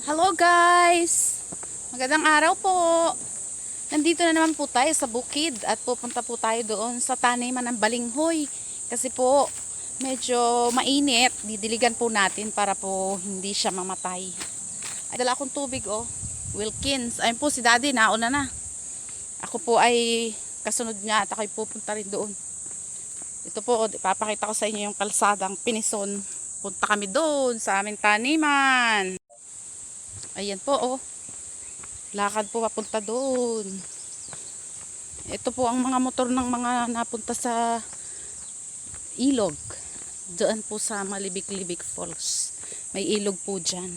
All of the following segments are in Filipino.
Hello guys! Magandang araw po! Nandito na naman po tayo sa bukid at pupunta po tayo doon sa taniman ng balinghoy. Kasi po medyo mainit, didiligan po natin para po hindi siya mamatay. Ay, dala akong tubig Wilkins. Ayun po si Daddy, nauna na. Ako po ay kasunod niya at ako'y pupunta rin doon. Ito po, papakita ko sa inyo yung kalsadang Pinison. Punta kami doon sa aming taniman. Ayan po lakad po papunta doon. Ito po ang mga motor ng mga napunta sa ilog. Doon po sa Malibig-Libig Falls. May ilog po dyan.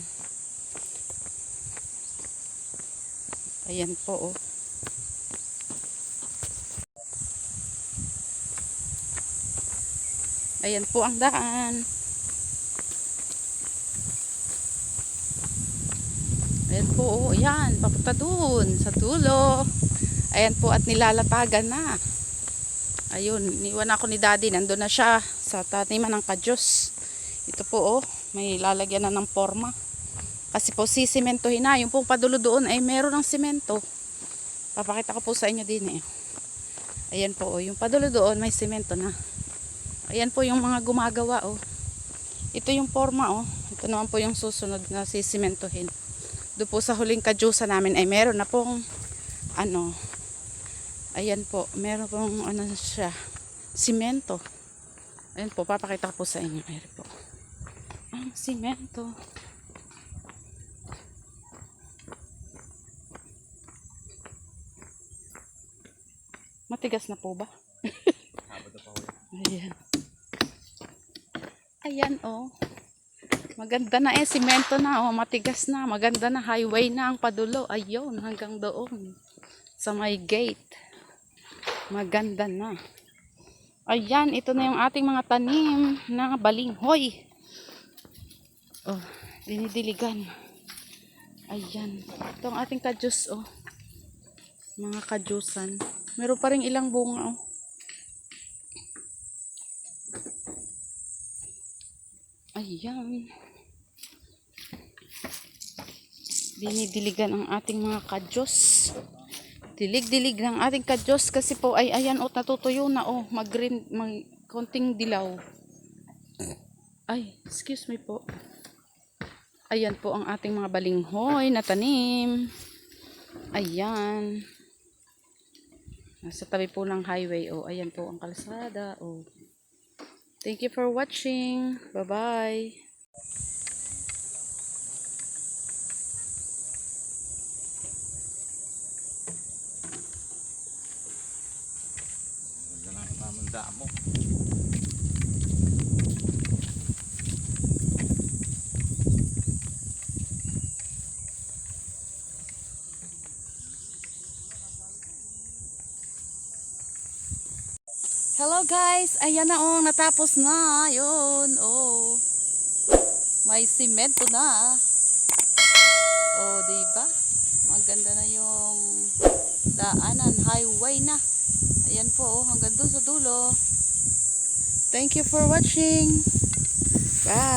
Ayan po Ayan po ang daan. Ayan po, ayan, papunta dun sa dulo. Ayan po at nilalatagan na. Ayun, niwan ako ni Daddy, nandun na siya sa taniman ng kadyos. Ito po may lalagyan na ng forma. Kasi po sisimentohin na. Yung pong padulo doon ay meron ng simento. Papakita ko po sa inyo din Ayan po yung padulo doon may simento na. Ayan po yung mga gumagawa Ito yung forma Ito naman po yung susunod na sisimentohin. Doon po sa huling kadyusa namin ay meron na pong ayan po, meron pong siya, simento. Ayan po, papakita ko po sa inyo. Ayan po ang simento. Matigas na po ba? Ayan. Ayan maganda na simento na matigas na, maganda na, highway na ang padulo. Ayun, hanggang doon sa may gate. Maganda na. Ayan, ito na yung ating mga tanim na balinghoy. Dinidiligan. Ayan. Ito ang ating kadyos mga kadyusan. Meron pa ring ilang bunga Ayan. Dinidiligan ang ating mga kadyos. Dilig-dilig ng ating kadyos kasi po ay ayan natutuyo na mag-green, konting dilaw. Ay, excuse me po. Ayan po ang ating mga balinghoy na tanim. Ayan. Nasa tabi po ng highway ayan po ang kalsada Thank you for watching. Bye-bye. Mo. Hello guys, ayan na natapos na. Yun, may simento na. Diba? Maganda na yung daanan, highway na. Ayan po, hanggang doon sa dulo. Thank you for watching. Bye.